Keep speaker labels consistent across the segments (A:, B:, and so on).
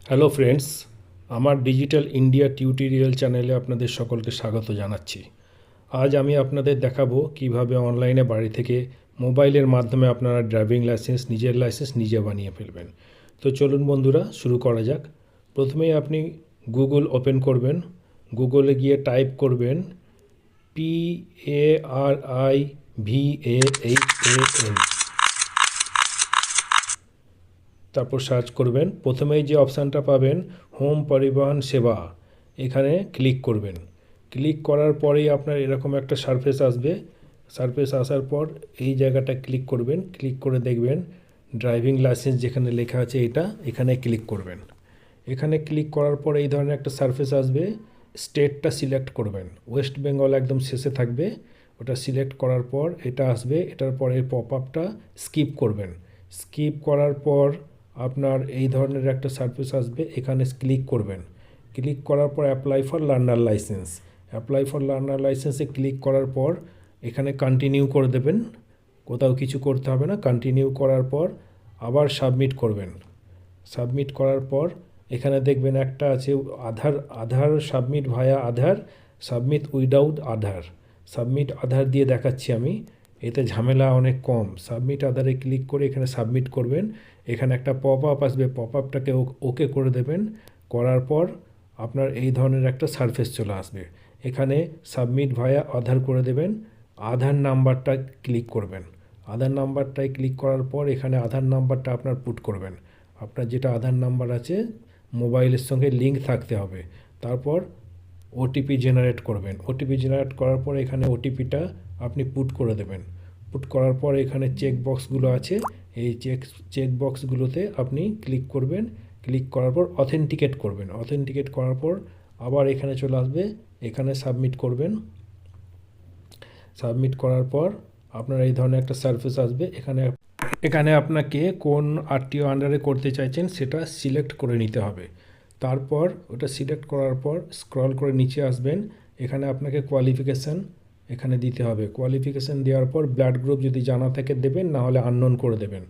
A: Hello friends, আমার digital India tutorial চ্যানেলে আপনাদের সকলকে স্বাগত জানাচ্ছি। আজ আমি আপনাদের দেখাবো কিভাবে অনলাইনে বাড়ি থেকে মোবাইলের মাধ্যমে আপনারা ড্রাইভিং লাইসেন্স নিজে বানিয়ে ফেলবেন। তো চলুন বন্ধুরা, শুরু করা যাক। প্রথমেই আপনি গুগল ওপেন করবেন। গুগলে গিয়ে টাইপ করবেন PARIVAHAN, তারপর সার্চ করবেন। প্রথমেই যে অপশানটা পাবেন হোম পরিবহন সেবা, এখানে ক্লিক করবেন। ক্লিক করার পরেই আপনার এরকম একটা সারফেস আসবে। সারফেস আসার পর এই জায়গাটা ক্লিক করবেন। ক্লিক করে দেখবেন ড্রাইভিং লাইসেন্স যেখানে লেখা আছে এখানে ক্লিক করবেন। এখানে ক্লিক করার পর এই ধরনের একটা সারফেস আসবে। স্টেটটা সিলেক্ট করবেন। ওয়েস্ট বেঙ্গল একদম শেষে থাকবে, ওটা সিলেক্ট করার পর এটা আসবে। এটার পরে পপ আপটা স্কিপ করবেন। স্কিপ করার পর আপনার এই ধরনের একটা সারফেস আসবে, এখানে ক্লিক করবেন। ক্লিক করার পর apply for learner licence, apply for learner লাইসেন্সে ক্লিক করার পর এখানে কন্টিনিউ করে দেবেন। কোথাও কিছু করতে হবে না। কন্টিনিউ করার পর আবার সাবমিট করবেন। সাবমিট করার পর এখানে দেখবেন একটা আছে আধার সাবমিট ভায়া আধার, সাবমিট উইদাউট আধার। সাবমিট আধার দিয়ে দেখাচ্ছি আমি, এতে ঝামেলা অনেক কম। সাবমিট আধারে ক্লিক করে এখানে সাবমিট করবেন। এখানে একটা পপ আপ আসবে, পপ আপটাকে ওকে করে দেবেন। করার পর আপনার এই ধরনের একটা সারফেস চলে আসবে। এখানে সাবমিট ভায়া আধার করে দেবেন। আধার নাম্বারটা ক্লিক করবেন। আধার নাম্বারটায় ক্লিক করার পর এখানে আধার নাম্বারটা আপনার পুট করবেন। আপনার যেটা আধার নাম্বার আছে মোবাইলের সঙ্গে লিঙ্ক থাকতে হবে। তারপর ওটিপি জেনারেট করবেন। ওটিপি জেনারেট করার পর এখানে ওটিপিটা আপনি পুট করে দেবেন। পুট করার পর এখানে চেক বক্সগুলো আছে, এই চেক বক্সগুলোতে আপনি ক্লিক করবেন। ক্লিক করার পর অথেন্টিকেট করবেন। অথেন্টিকেট করার পর আবার এখানে চলে আসবে, এখানে সাবমিট করবেন। সাবমিট করার পর আপনার এই ধরনের একটা সারফেস আসবে। এখানে আপনাকে কোন আরটিও আন্ডারে করতে চাইছেন সেটা সিলেক্ট করে নিতে হবে। তারপর ওটা সিলেক্ট করার পর স্ক্রল করে নিচে আসবেন। এখানে আপনাকে কোয়ালিফিকেশান এখানে দিতে হবে। কোয়ালিফিকেশান দেওয়ার পর ব্লাড গ্রুপ যদি জানা থাকে দেবেন, না হলে আননোন করে দেবেন।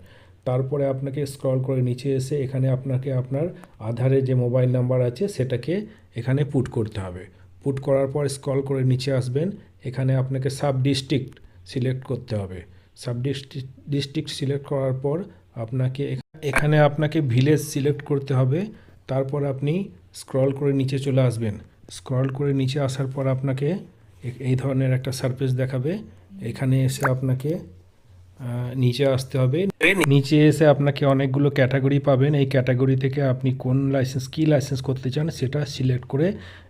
A: তারপরে আপনাকে স্ক্রল করে নিচে এসে এখানে আপনাকে আপনার আধারে যে মোবাইল নাম্বার আছে সেটাকে এখানে পুট করতে হবে। পুট করার পর স্ক্রল করে নিচে আসবেন। এখানে আপনাকে সাব ডিস্ট্রিক্ট সিলেক্ট করতে হবে। সাব ডিস্ট্রিক্ট সিলেক্ট করার পর আপনাকে ভিলেজ সিলেক্ট করতে হবে। তারপর আপনি স্ক্রল করে নিচে চলে আসবেন। স্ক্রল করে নিচে আসার পর আপনাকে এই ধরনের একটা সারফেস দেখাবে। এখানে এসে আপনাকে নিচে আসতে হবে। নিচে এসে আপনাকে অনেকগুলো ক্যাটাগরি পাবেন। এই ক্যাটাগরি থেকে আপনি কোন কী লাইসেন্স করতে চান সেটা সিলেক্ট করে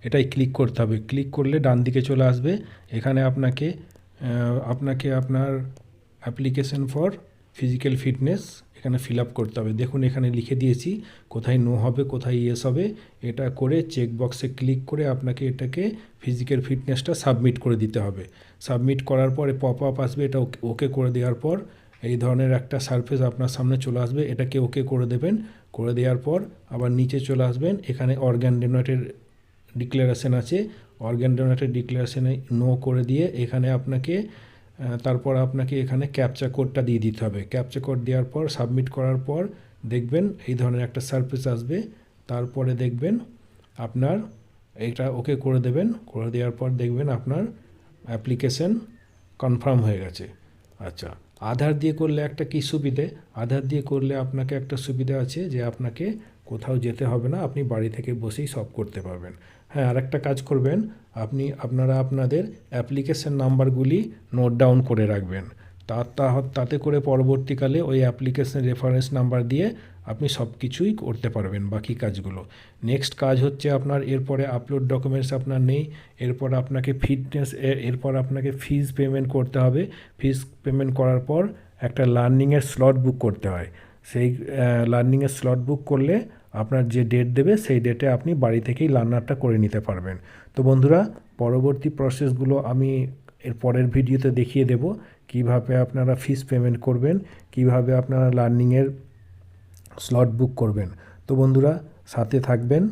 A: এটাই ক্লিক করতে হবে। ক্লিক করলে ডান দিকে চলে আসবে। এখানে আপনাকে আপনার অ্যাপ্লিকেশন ফর ফিজিক্যাল ফিটনেস এখানে ফিল আপ করতে হবে। দেখুন এখানে লিখে দিয়েছি, কোথায় নো হবে কোথায় ইয়েস হবে। এটা করে চেক বক্সে ক্লিক করে আপনাকে এটাকে ফিজিক্যাল ফিটনেসটা সাবমিট করে দিতে হবে। সাবমিট করার পরে পপ আপ আসবে, এটা ওকে করে দেওয়ার পর এই ধরনের একটা সারফেস আপনার সামনে চলে আসবে। এটাকে ওকে করে দেবেন। করে দেওয়ার পর আবার নিচে চলে আসবেন। এখানে অর্গান ডোনেটের ডিক্লারেশন আছে, অর্গান ডোনেটের ডিক্লারেশনে নো করে দিয়ে এখানে তারপর আপনাকে এখানে ক্যাপচা কোডটা দিয়ে দিতে হবে। ক্যাপচা কোড দেওয়ার পর সাবমিট করার পর দেখবেন এই ধরনের একটা সারফেস আসবে। তারপরে দেখবেন আপনার এটা ওকে করে দেবেন। করে দেওয়ার পর দেখবেন আপনার অ্যাপ্লিকেশন কনফার্ম হয়ে গেছে। আচ্ছা, আধার দিয়ে করলে একটা কী সুবিধে, আধার দিয়ে করলে আপনাকে একটা সুবিধা আছে যে আপনাকে কোথাও যেতে হবে না, আপনি বাড়ি থেকে বসেই সব করতে পারবেন। হ্যাঁ, আরেকটা কাজ করবেন, আপনারা আপনাদের অ্যাপ্লিকেশন নাম্বারগুলি নোট ডাউন করে রাখবেন। তাতে করে পরবর্তীকালে ওই অ্যাপ্লিকেশন রেফারেন্স নাম্বার দিয়ে আপনি সব কিছুই করতে পারবেন বাকি কাজগুলো। নেক্সট কাজ হচ্ছে আপনার এরপরে আপলোড ডকুমেন্টস আপনার নেই। এরপর আপনাকে এরপর আপনাকে ফিজ পেমেন্ট করতে হবে। ফিজ পেমেন্ট করার পর একটা লার্নিংয়ের স্লট বুক করতে হয়। সেই লার্নিংয়ের স্লট বুক করলে আপনার যে ডেট দেবে সেই ডেটে আপনি বাড়ি থেকেই লার্নারটা করে নিতে পারবেন। তো বন্ধুরা, পরবর্তী প্রসেসগুলো আমি এর পরের ভিডিওতে দেখিয়ে দেব, কিভাবে আপনারা ফিস পেমেন্ট করবেন, কিভাবে আপনারা লার্নিংয়ের স্লট বুক করবেন। তো বন্ধুরা, সাথে থাকবেন,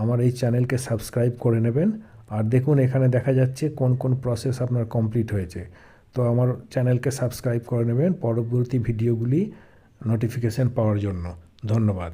A: আমার এই চ্যানেলকে সাবস্ক্রাইব করে নেবেন। আর দেখুন এখানে দেখা যাচ্ছে কোন কোন প্রসেস আপনার কমপ্লিট হয়েছে। তো আমার চ্যানেলকে সাবস্ক্রাইব করে নেবেন পরবর্তী ভিডিওগুলি নোটিফিকেশান পাওয়ার জন্য। ধন্যবাদ।